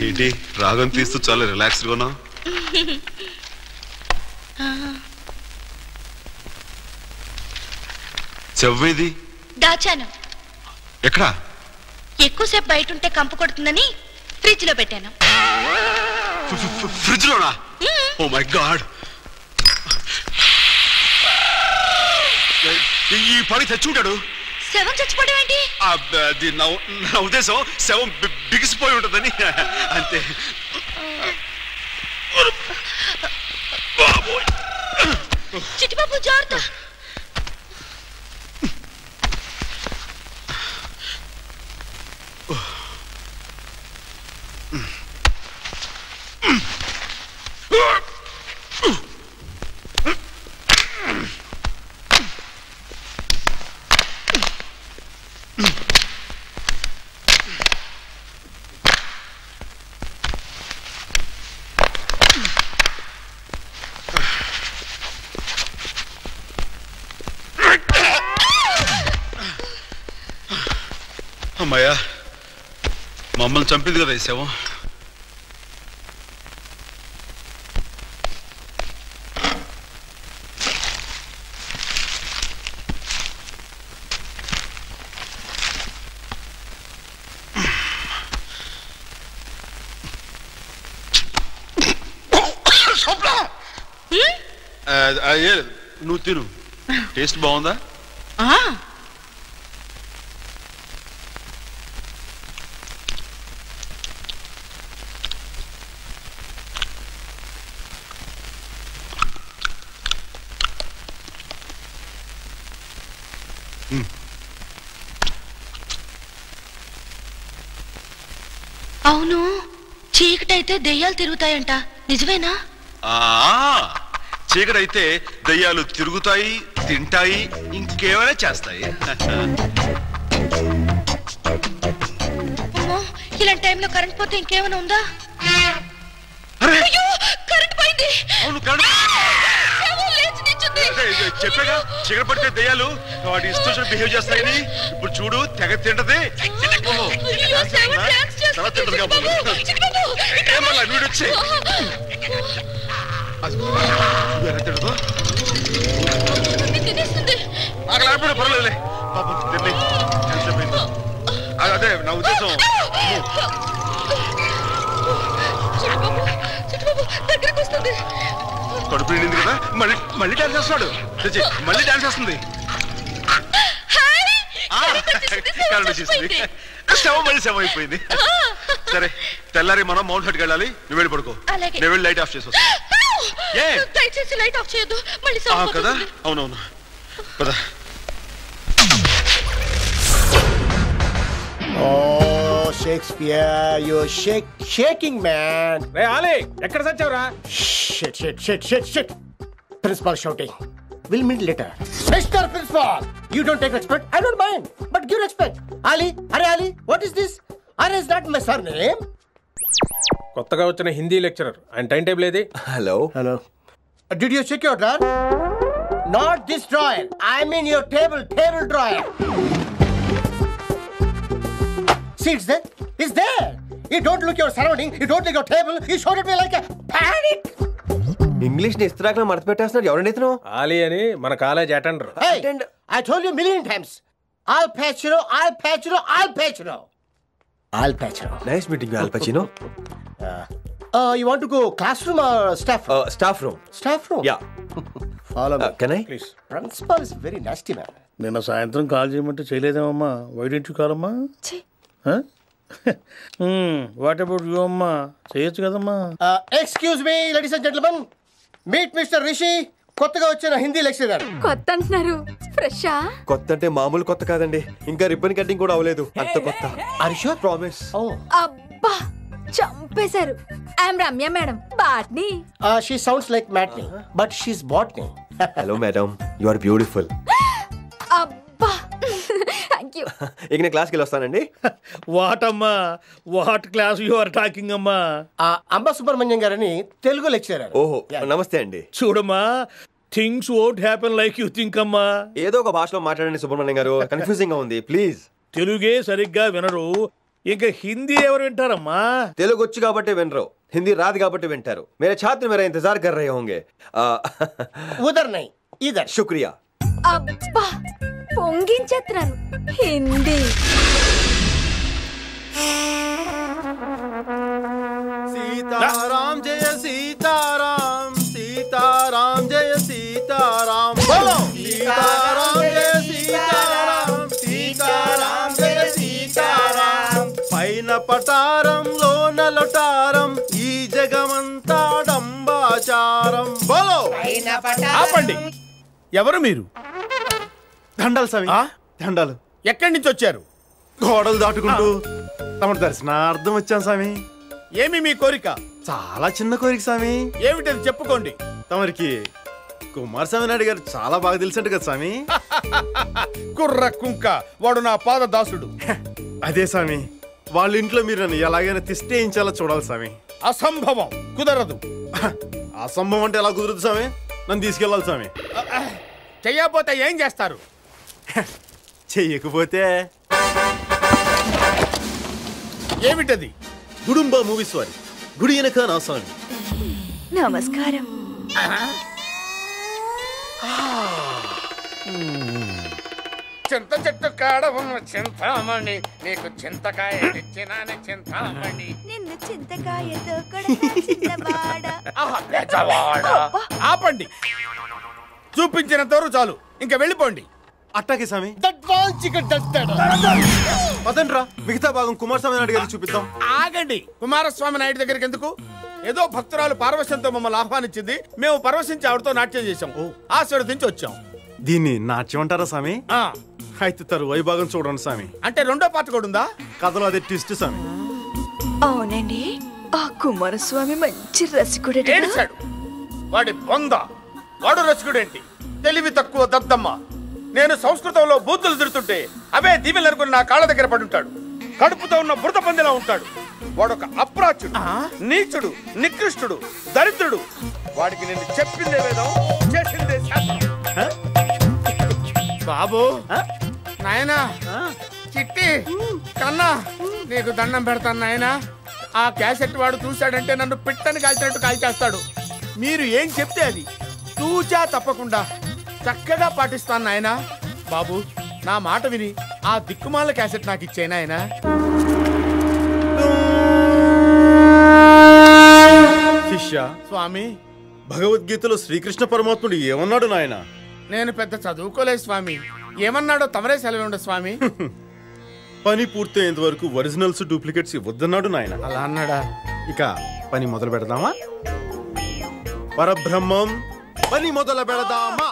ఏంటి రాగం తీస్తూ చాలా రిలాక్స్డ్గా ఉన్నావు? చెవ్వేది దాచాను. ఎక్కడా? ఎక్కువసేపు బయట ఉంటే కంపు కొడుతుందని ఫ్రిడ్జ్ లో పెట్టాను. ఫ్రిడ్జ్ లోనా? ఓ మై గాడ్, ఈ పని తెచ్చుంటాడు. శవం చచ్చిపోవడం ఏంటి? నా ఉద్దేశం శవం బిగిసిపోయి ఉంటుందని అంతే. చిట్టిబాబు జాగ్రత్త. అమ్మాయ్యా, మమ్మల్ని చంపింది కదా ఈ శవం. నువ్వు తిను, టేస్ట్ బాగుందా? అవును, చీకటైతే దెయ్యాలు తిరుగుతాయంట, నిజమేనా? చీకటైతే దెయ్యాలు తిరుగుతాయి, తింటాయి, ఇంకేమైనా చేస్తాయి. ఇలాంటి టైంలో కరెంట్ పోతే ఇంకేమైనా ఉందా? కరెంట్ పోయింది. అవును, చెప్పాగా చీకటి పడితే దెయ్యాలు వాటి ఇష్టం బిహేవ్ చేస్తాయని. ఇప్పుడు చూడు, తెగ తింటది. వచ్చే లేకపోతే పర్వాలేదులే, పాపం తిని అదే నా ఉద్దేశం. కడుపు నిండింది కదా, మళ్ళీ డాన్స్ చేస్తున్నాడు. మళ్ళీ డాన్స్ చేస్తుంది. శవం మళ్ళీ శవం అయిపోయింది. సరే, తెల్లారి మనం మౌంట్ హట్కి వెళ్ళాలి. నువ్వు వెళ్ళి పడుకో, నేను వెళ్ళి లైట్ ఆఫ్ చేసి వస్తా. కదా, అవునవును కదా. Oh, Shakespeare, you're shaking, man. Hey, Ali, ekkada sachavra? Shit. Principal shouting. We'll meet later. Mr. Principal, you don't take respect. I don't mind, but give respect. Ali, what is this? Are is that my surname? కొత్తగా వచ్చిన Hindi lecturer, ఆయన time table ఏది? Hello. Did you check your drawer? Not this drawer. I mean your table drawer. See, it's there. You don't look your surrounding. You don't look your table. You showed at me like a panic. English ని ఇస్త్రాక్ మడత పెట్టేస్తున్నారు. ఎవరండి ఇతను? ఆలీ అని మన college attender. Hey, I told you a million times. Al Pacino. Nice meeting you, Al Pacino. You want to go classroom or staff room? Staff room. Staff room? Yeah. Follow me. Can I? Please. Principal is very nasty, man. నిన్న సాయంత్రం call చేయమంటే చేయలేదేమమ్మా? Why don't you call అమ్మా? What about you అమ్మా? చేయొచ్చు కదమ్మా. Excuse me, ladies and gentlemen. Meet Mr. Rishi. కొత్తగా వచ్చిన Hindi lecturer. కొత్త అంటున్నారు, ఫ్రెషా? కొత్త అంటే మామూలు కొత్త కాదండి, ఇంకా రిబ్బన్ కటింగ్ కూడా అవ్వలేదు, అంత కొత్త. Are you sure? Promise. అబ్బా, చంపేశారు. I'm Ramya madam, botany. She sounds like Matney, but she's botany. Hello madam, you are beautiful. అబ్బా, థ్యాంక్ యూ. ఇక నేను క్లాస్కి వెళ్ళి వస్తానండి. వాట్ అమ్మా, what class you are talking అమ్మా? అంబ సుబ్రహ్మణ్యం గారని తెలుగు లెక్చరర్. ఓహో, నమస్తే అండి. చూడమ్మా, things won't happen like you think అమ్మా. ఏదో ఒక భాషలో మాట్లాడండి సుబ్రహ్మణ్యం గారు, కన్ఫ్యూజింగ్ గా ఉంది. ప్లీజ్. తెలుగే సరిగ్గా వినరు, ఇంకా హిందీ ఎవరు వింటారమ్మా? తెలుగు వచ్చు కాబట్టి వినరు, హిందీ రాదు కాబట్టి వింటారు. मेरे छात्र मेरा इंतजार कर रहे होंगे. ఉదర్ నై ఇదర్. शुक्रिया. అబ్బా పొంగించేస్తున్నాను హిందీ. सीताराम जय सीताराम, सीताराम जय सीताराम, बोलो सीताराम जय सीताराम, सीताराम जय सीताराम. పైన పటారం లోన లొటారం, ఈ జగమంతా డంబాచారం. బోలో ఆపండి. ఎవరు మీరు? దండాలు స్వామి, దండాలు. ఎక్కడి నుంచి వచ్చారు? గోడలు దాటుకుంటూ తమ దర్శనార్థం వచ్చాం స్వామి. ఏమి మీ కోరిక? చాలా చిన్న కోరిక స్వామి. ఏమిటది చెప్పుకోండి. తమరికి కుమారస్వామి నాయుడు గారు చాలా బాగా తెలిసినట్టు కదా స్వామి. కుర్ర కుంక, వాడు నా పాద దాసుడు. అదే స్వామి, వాళ్ళ ఇంట్లో మీరు నన్ను ఎలాగైనా తిష్టేయించాలో చూడాలి స్వామి. అసంభవం, కుదరదు. అసంభవం అంటే ఎలా కుదురుతుంది స్వామి? నన్ను తీసుకెళ్ళాలి స్వామి. చెయ్యకపోతే ఏం చేస్తారు? చెయ్యకపోతే ఏమిటది? గుడుంబ మూవీస్ వారి గుడి వెనక నా స్వామి. నమస్కారం. చింత చెట్టు కాడ ఉన్న చింతామణి, నీకు చింతకాయ తెచ్చినానే చింతామణి. నిన్ను చింతకాయతో చిన్నవాడ. ఆపండి, చూపించినంతవరకు చాలు, ఇంకా వెళ్ళిపోండి. అట్టాకే స్వామి. పదండ్రా, మిగతా భాగం కుమారస్వామి నాయుడు గారికి చూపిద్దాం. ఆగండి. కుమారస్వామి నాయుడు దగ్గరికి ఎందుకు? ఏదో భక్తురాలు పార్వశంతో మమ్మల్ని ఆహ్వానించింది, మేము పరవశించి ఆవిడతో నాట్యం చేశాం, ఆశీర్వదించి వచ్చాం. దీన్ని నాట్యం అంటారా స్వామి? అయితే తరువాయి భాగం చూడండి స్వామి. అంటే రెండో పార్ట్ కూడా ఉందా? కథలో అదే ట్విస్ట్ స్వామి. అవునండి, ఆ కుమారస్వామి మంచి రసికుడు. ఏడిచాడు వాడి బొంద. వాడు రసికుడేంటి? తెలివి తక్కువ దద్దమ్మ. నేను సంస్కృతంలో బూతులు తిడుతుంటే అవే దీవెలు అనుకుని నా కాళ్ళ దగ్గర పడుంటాడు. కడుపుతో ఉన్న బురద పందిలా ఉంటాడు. వాడొక అప్రాచుడు, నీచుడు, నికృష్టుడు, దరిద్రుడు. వాడికి నేను చెప్పిందే వేదం, చేసిందే శాస్త్రం. బాబు, నాయనా, చిట్టి, కన్నా, నీకు దండం పెడతాను నాయనా. ఆ క్యాసెట్ వాడు చూశాడంటే నన్ను పిట్టని కాల్చినట్టు కాల్చేస్తాడు. మీరు ఏం చెప్తే అది తూచా తప్పకుండా చక్కగా పాటిస్తాను నాయనా. బాబు, నా మాట విని ఆ దిక్కుమాల క్యాసెట్ నాకు ఇచ్చేనా ఆయన? శిష్య, స్వామి, భగవద్గీతలో శ్రీకృష్ణ పరమాత్ముడు ఏమన్నాడు నాయన? నేను పెద్ద చదువుకోలేదు స్వామి. ఏమన్నాడో తమరే సెలవుండ స్వామి. పని పూర్తయ్యేంత వరకు ఒరిజినల్స్ డూప్లికేట్స్ ఇవ్వద్దన్నాడు నాయన. అలా అన్నాడా? ఇక పని మొదలు పెడదామా? పరబ్రహ్మం పని మొదలు పెడదామా?